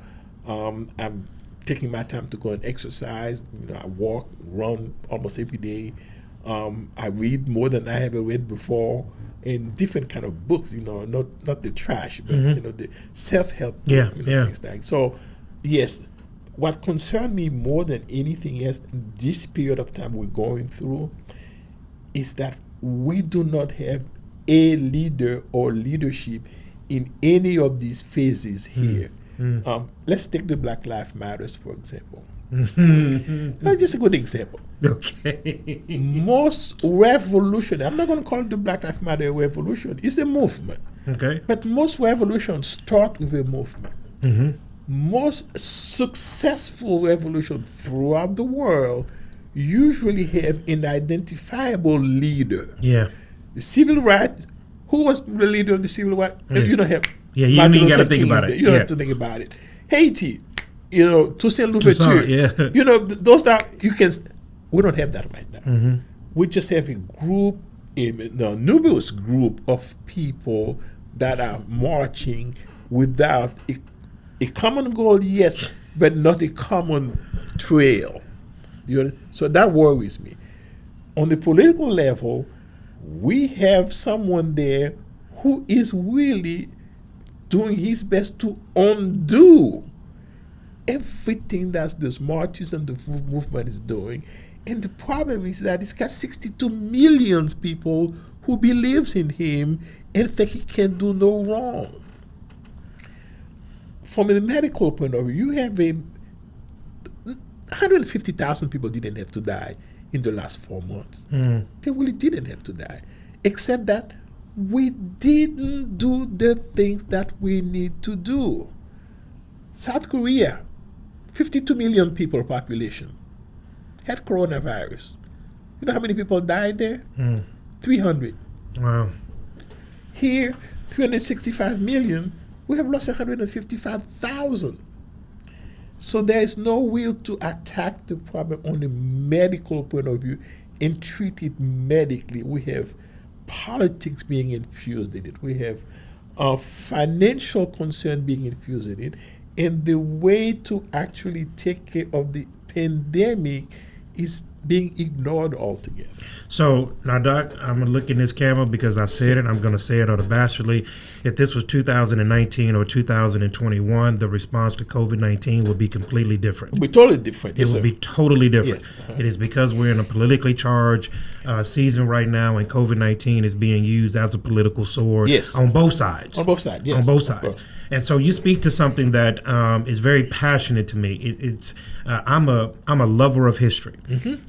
I'm taking my time to go and exercise. You know, I walk, run almost every day. I read more than I ever read before, in different kind of books. You know, not the trash, but you know, the self-help. Things like. So, yes. What concerns me more than anything else in this period of time we're going through is that we do not have a leader or leadership in any of these phases here. Let's take the Black Lives Matters, for example. Just a good example. Okay. Most revolution, I'm not going to call it the Black Lives Matter revolution, it's a movement. Okay. But most revolutions start with a movement. Most successful revolutions throughout the world usually have an identifiable leader. The civil rights, who was the leader of the civil rights? You don't have. You ain't got to think about it. You don't have to think about it. Haiti, you know, Toussaint Louverture. You know, those are, we don't have that right now. We just have a group, a numerous group of people that are marching without a common goal, yes, but not a common trail. So that worries me. On the political level, we have someone there who is really doing his best to undo everything that this marches and the movement is doing. And the problem is that it's got 62 million people who believes in him and think he can do no wrong. from a medical point of view, you have 150,000 people didn't have to die in the last 4 months. They really didn't have to die, except that we didn't do the things that we need to do. South Korea, 52 million people population, had coronavirus. You know how many people died there? 300. Wow. Here, 365 million, we have lost 155,000. So there is no will to attack the problem on the medical point of view and treat it medically. We have politics being infused in it. We have financial concern being infused in it. And the way to actually take care of the pandemic is being ignored altogether. So now, Doc, I'm going to look in this camera because I said it. I'm going to say it unabashedly. If this was 2019 or 2021, the response to COVID-19 would be completely different. It would be totally different. It would be totally different. Yes. It is because we're in a politically charged season right now, and COVID-19 is being used as a political sword on both sides. On both sides, yes. On both sides. And so you speak to something that is very passionate to me. I'm a lover of history.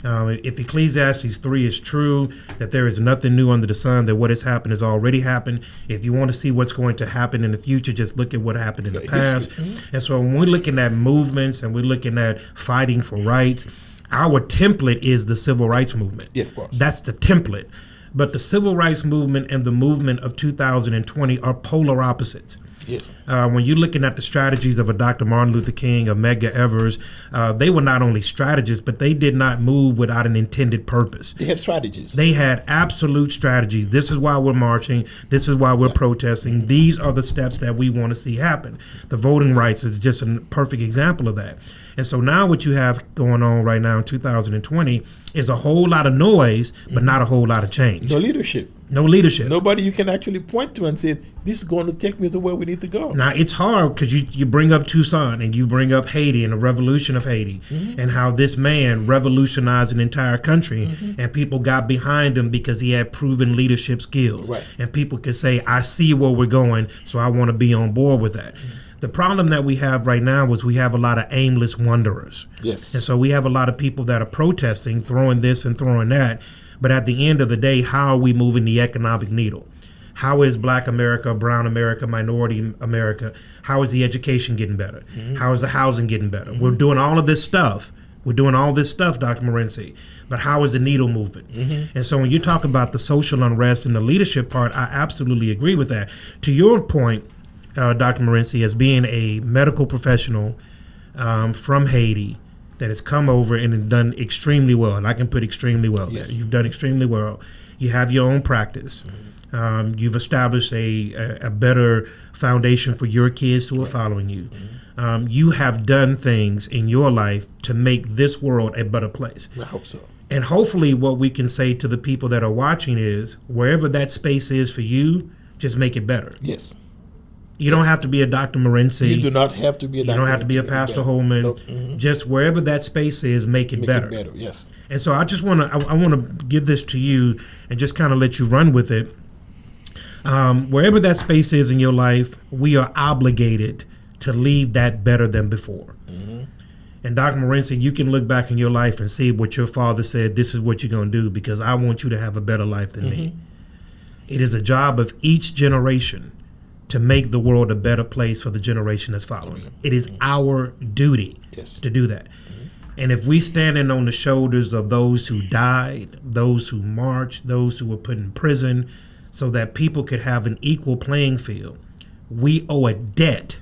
If Ecclesiastes 3 is true, that there is nothing new under the sun, that what has happened has already happened. If you want to see what's going to happen in the future, just look at what happened in the past. And so when we're looking at movements and we're looking at fighting for rights, our template is the civil rights movement. Yes, of course. That's the template. But the civil rights movement and the movement of 2020 are polar opposites. Yes. When you're looking at the strategies of a Dr. Martin Luther King, a Medgar Evers, they were not only strategists, but they did not move without an intended purpose. They have strategies. They had absolute strategies. This is why we're marching. This is why we're protesting. These are the steps that we want to see happen. The voting rights is just a perfect example of that. And so now what you have going on right now in 2020 is a whole lot of noise, but not a whole lot of change. No leadership. No leadership. Nobody you can actually point to and say, this is going to take me to where we need to go. Now, it's hard because you bring up Tucson and you bring up Haiti and the revolution of Haiti and how this man revolutionized an entire country and people got behind him because he had proven leadership skills. Right. And people could say, I see where we're going, so I want to be on board with that. The problem that we have right now is we have a lot of aimless wanderers. Yes. And so we have a lot of people that are protesting, throwing this and throwing that. But at the end of the day, how are we moving the economic needle? How is Black America, Brown America, Minority America, how is the education getting better? How is the housing getting better? We're doing all of this stuff. We're doing all this stuff, Dr. Morency. But how is the needle moving? And so when you talk about the social unrest and the leadership part, I absolutely agree with that. To your point, Dr. Morency, as being a medical professional from Haiti that has come over and done extremely well, and I can put extremely well there. You've done extremely well. You have your own practice. You've established a better foundation for your kids who are following you. You have done things in your life to make this world a better place. I hope so. And hopefully what we can say to the people that are watching is, wherever that space is for you, just make it better. Yes. You don't have to be a Dr. Morency. You do not have to be a Dr. You don't have to be a Pastor Holman. Nope. Just wherever that space is, make it better. Make it better, yes. And so I just want to I want to give this to you and just kind of let you run with it. Wherever that space is in your life, we are obligated to leave that better than before. And Dr. Morency, you can look back in your life and see what your father said, this is what you're going to do because I want you to have a better life than me. It is a job of each generation to make the world a better place for the generation that's following. It is our duty to do that. And if we standing on the shoulders of those who died, those who marched, those who were put in prison, so that people could have an equal playing field, we owe a debt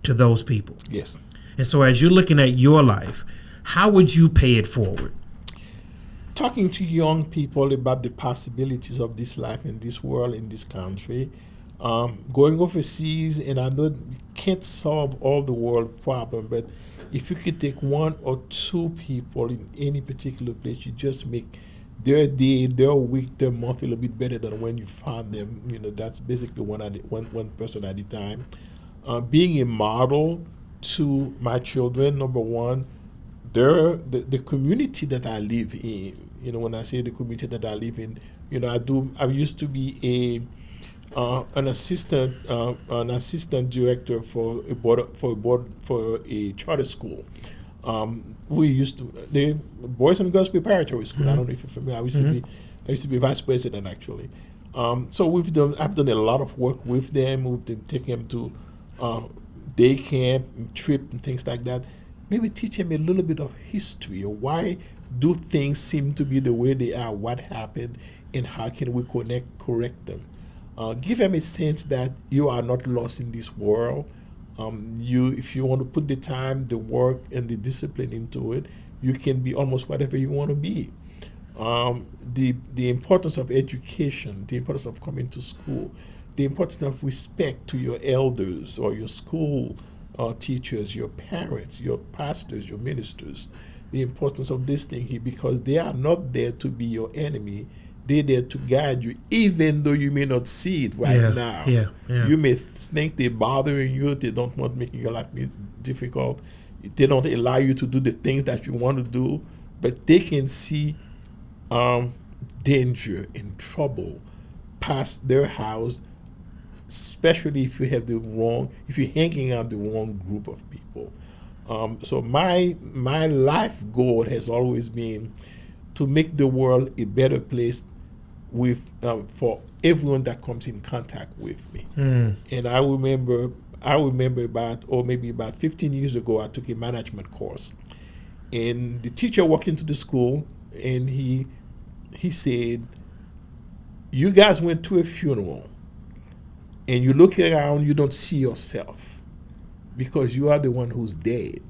to those people. Yes. And so as you're looking at your life, how would you pay it forward? Talking to young people about the possibilities of this life in this world, in this country, going overseas, and I know you can't solve all the world problem, but if you could take one or two people in any particular place, you just make their day, their week, their month a little bit better than when you found them. You know, that's basically one person at a time. Being a model to my children, number one, the community that I live in. You know, when I say the community that I live in, you know, I used to be an assistant director for a charter school. We used to the Boys and Girls Preparatory School. I don't know if you're familiar. I used to be vice president actually. So I've done a lot of work with them. We've been taking them to day camp, trip, and things like that. Maybe teach them a little bit of history, or why do things seem to be the way they are, what happened, and how can we correct them. Give them a sense that you are not lost in this world. If you want to put the time, the work, and the discipline into it, you can be almost whatever you want to be. The importance of education, the importance of coming to school, the importance of respect to your elders or your school teachers, your parents, your pastors, your ministers, the importance of this thing here, because they are not there to be your enemy. They're there to guide you, even though you may not see it right now. You may think they're bothering you, they don't want making your life difficult, they don't allow you to do the things that you want to do, but they can see danger and trouble past their house, especially if you're hanging out the wrong group of people. So my life goal has always been to make the world a better place with for everyone that comes in contact with me. And I remember about 15 years ago, I took a management course, and the teacher walked into the school and he said, "You guys went to a funeral, and you look around, you don't see yourself because you are the one who's dead.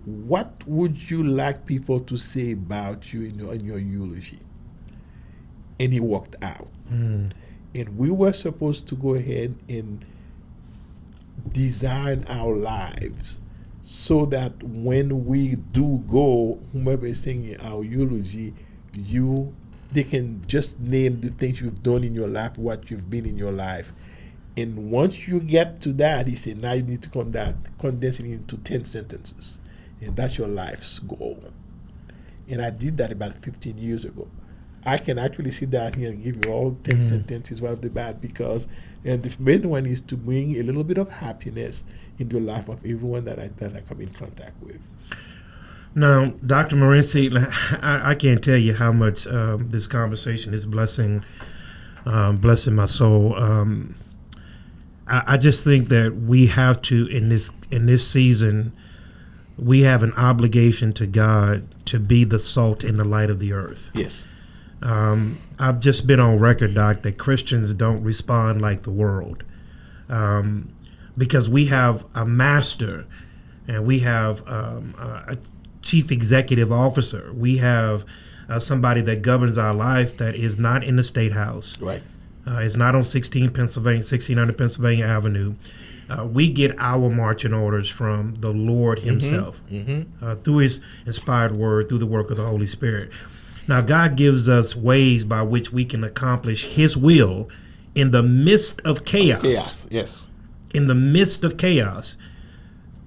What would you like people to say about you in your eulogy?" And he walked out. And we were supposed to go ahead and design our lives so that when we do go, whomever is singing our eulogy, they can just name the things you've done in your life, what you've been in your life. And once you get to that, he said, now you need to condense it into 10 sentences. And that's your life's goal. And I did that about 15 years ago. I can actually sit down here and give you all 10 sentences right off the bat, because the main one is to bring a little bit of happiness into the life of everyone that I come in contact with. Now, Dr. Morency, I can't tell you how much this conversation is blessing my soul. I just think that we have to, in this season, we have an obligation to God to be the salt and the light of the earth. Yes. I've just been on record, Doc, that Christians don't respond like the world, because we have a master, and we have a chief executive officer. We have somebody that governs our life that is not in the State House. Right. It's not on 1600 Pennsylvania Avenue. We get our marching orders from the Lord himself, through his inspired word, through the work of the Holy Spirit. Now, God gives us ways by which we can accomplish his will in the midst of chaos. Yes. In the midst of chaos,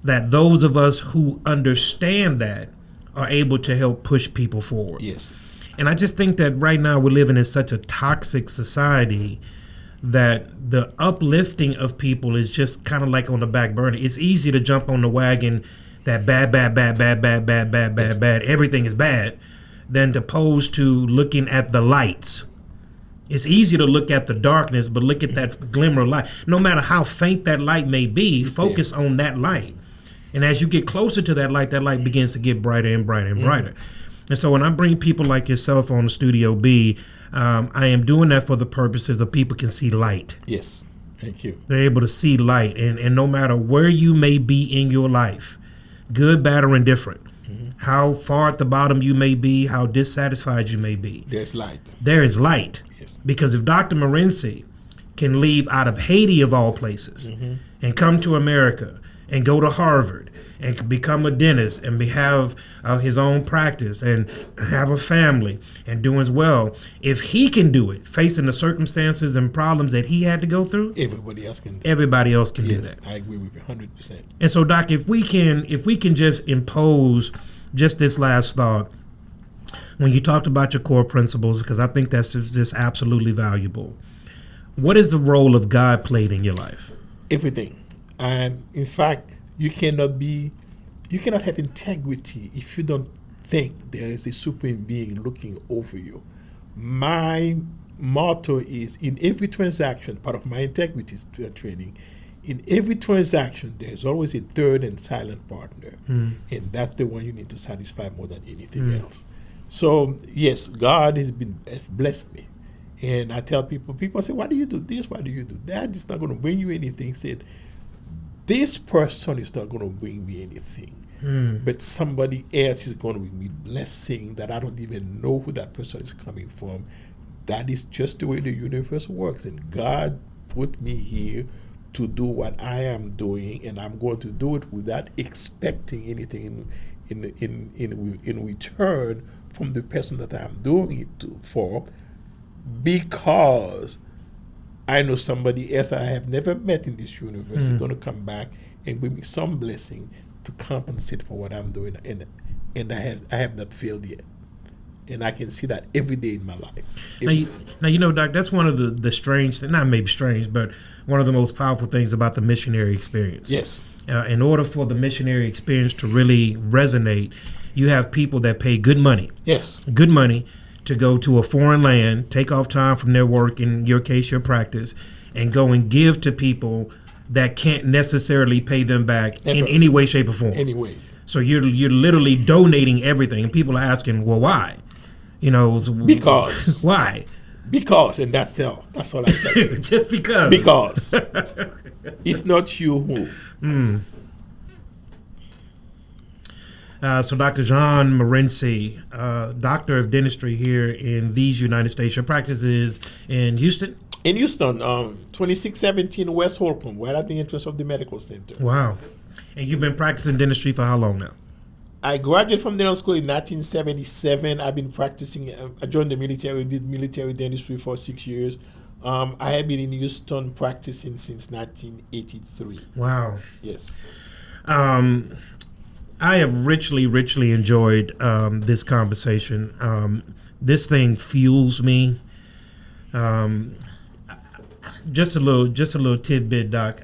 that those of us who understand that are able to help push people forward. Yes. And I just think that right now we're living in such a toxic society that the uplifting of people is just kind of like on the back burner. It's easy to jump on the wagon that bad, everything is bad, than opposed to looking at the lights. It's easy to look at the darkness, but look at that glimmer of light. No matter how faint that light may be, focus on that light. And as you get closer to that light begins to get brighter and brighter and brighter. And so when I bring people like yourself on the Studio B, I am doing that for the purposes of people can see light. Yes. Thank you. They're able to see light. And no matter where you may be in your life, good, bad, or indifferent, how far at the bottom you may be, how dissatisfied you may be, there's light. There is light. Yes. Because if Dr. Morency can leave out of Haiti, of all places, and come to America and go to Harvard and become a dentist and have his own practice and have a family and doing well, if he can do it, facing the circumstances and problems that he had to go through, everybody else can do that. I agree with you 100%. And so, Doc, if we can just impose just this last thought, when you talked about your core principles, because I think that's just absolutely valuable. What is the role of God played in your life? Everything. And in fact, you cannot have integrity if you don't think there is a supreme being looking over you. My motto is, in every transaction, part of my integrity training, in every transaction, there's always a third and silent partner. And that's the one you need to satisfy more than anything else. So, yes, God has blessed me. And I tell people say, why do you do this? Why do you do that? It's not going to bring you anything. Said, this person is not going to bring me anything. But somebody else is going to bring me blessing that I don't even know who that person is coming from. That is just the way the universe works. And God put me here to do what I am doing, and I'm going to do it without expecting anything in return from the person that I'm doing it for, because I know somebody else I have never met in this universe is going to come back and bring me some blessing to compensate for what I'm doing, and I have not failed yet. And I can see that every day in my life. Now, Doc, that's one of the strange things, not maybe strange, but one of the most powerful things about the missionary experience. Yes. In order for the missionary experience to really resonate, you have people that pay good money. Yes. Good money to go to a foreign land, take off time from their work, in your case, your practice, and go and give to people that can't necessarily pay them back in any way, shape, or form. Anyway. So you're literally donating everything, and people are asking, well, why? Because. Why? Because, and that's all. That's all I tell you. Just because. Because. If not you, who? So Dr. John Morency, doctor of dentistry here in these United States. Your practice is in Houston? In Houston, 2617 West Holcomb, right at the entrance of the medical center. Wow. And you've been practicing dentistry for how long now? I graduated from dental school in 1977. I've been practicing. I joined the military, did military dentistry for 6 years. I have been in Houston practicing since 1983. Wow. Yes. I have richly enjoyed this conversation. This thing fuels me. Just a little tidbit, Doc.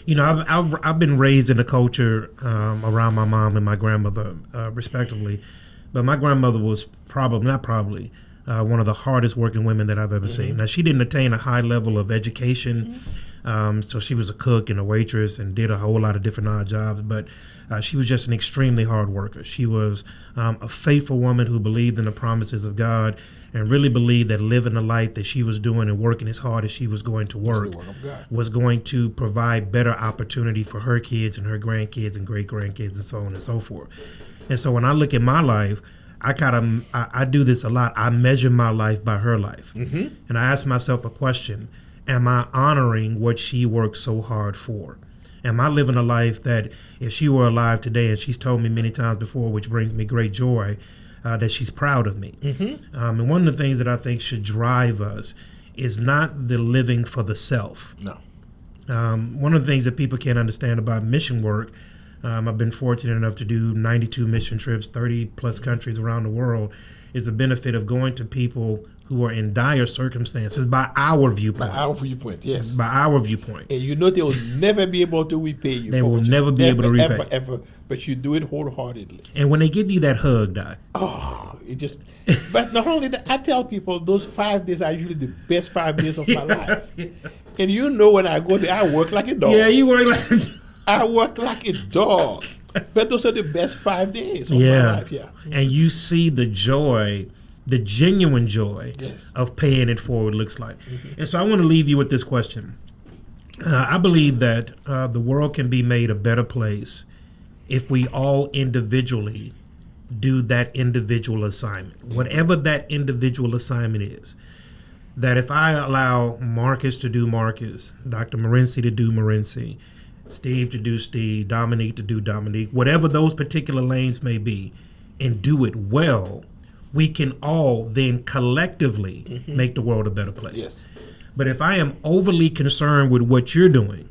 I've been raised in a culture around my mom and my grandmother, respectively. But my grandmother was one of the hardest working women that I've ever seen. Now, she didn't attain a high level of education. So she was a cook and a waitress and did a whole lot of different odd jobs, but she was just an extremely hard worker. She was a faithful woman who believed in the promises of God and really believed that living the life that she was doing and working as hard as she was going to work was going to provide better opportunity for her kids and her grandkids and great-grandkids and so on and so forth. And so when I look at my life, I do this a lot. I measure my life by her life. And I ask myself a question. Am I honoring what she worked so hard for? Am I living a life that if she were alive today, and she's told me many times before, which brings me great joy, that she's proud of me. And one of the things that I think should drive us is not the living for the self. No. One of the things that people can't understand about mission work, I've been fortunate enough to do 92 mission trips, 30 plus countries around the world, is the benefit of going to people who are in dire circumstances by our viewpoint. By our viewpoint, yes. By our viewpoint. And you know they will never be able to repay you. They will never be able to repay. Ever. But you do it wholeheartedly. And when they give you that hug, Doc. Oh, it just... But not only that, I tell people those 5 days are usually the best 5 days of my life. And you know when I go there, I work like a dog. Yeah, you work like... I work like a dog. But those are the best 5 days of my life, And you see the joy, the genuine joy of paying it forward looks like. And so I want to leave you with this question. I believe that the world can be made a better place if we all individually do that individual assignment, whatever that individual assignment is. That if I allow Marcus to do Marcus, Dr. Morency to do Morency, Steve to do Steve, Dominique to do Dominique, whatever those particular lanes may be, and do it well, we can all then collectively make the world a better place. Yes. But if I am overly concerned with what you're doing,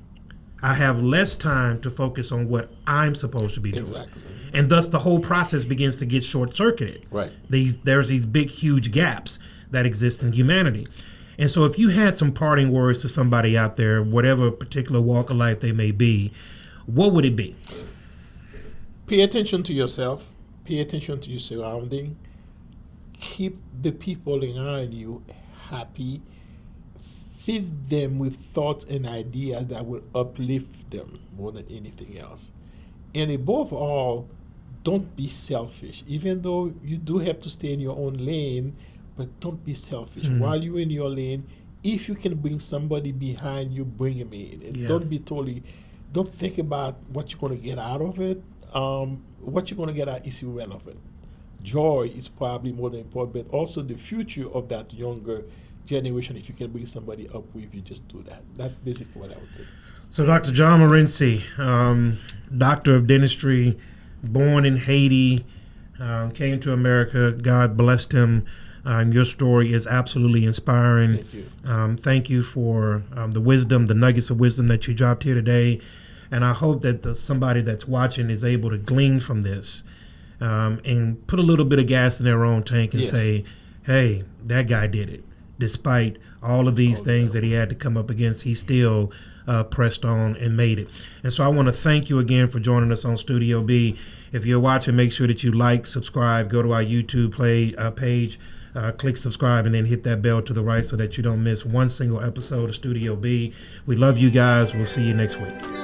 I have less time to focus on what I'm supposed to be doing. Exactly. And thus the whole process begins to get short-circuited. Right. There's these big, huge gaps that exist in humanity. And so if you had some parting words to somebody out there, whatever particular walk of life they may be, what would it be? Pay attention to yourself. Pay attention to your surrounding. Keep the people around you happy. Feed them with thoughts and ideas that will uplift them more than anything else. And above all, don't be selfish. Even though you do have to stay in your own lane, but don't be selfish. While you're in your lane, if you can bring somebody behind you, bring him in. And don't think about what you're going to get out of it. What you're going to get out is irrelevant. Joy is probably more than important, but also the future of that younger generation. If you can bring somebody up with you, just do that. That's basically what I would say. So Dr. John Morency, doctor of dentistry, born in Haiti, came to America. God blessed him. Your story is absolutely inspiring. Thank you. Thank you for the wisdom, the nuggets of wisdom that you dropped here today. And I hope that somebody that's watching is able to glean from this and put a little bit of gas in their own tank and say, hey, that guy did it. Despite all of these things that he had to come up against, he still pressed on and made it. And so I want to thank you again for joining us on Studio B. If you're watching, make sure that you like, subscribe, go to our YouTube page, click subscribe, and then hit that bell to the right so that you don't miss one single episode of Studio B. We love you guys. We'll see you next week.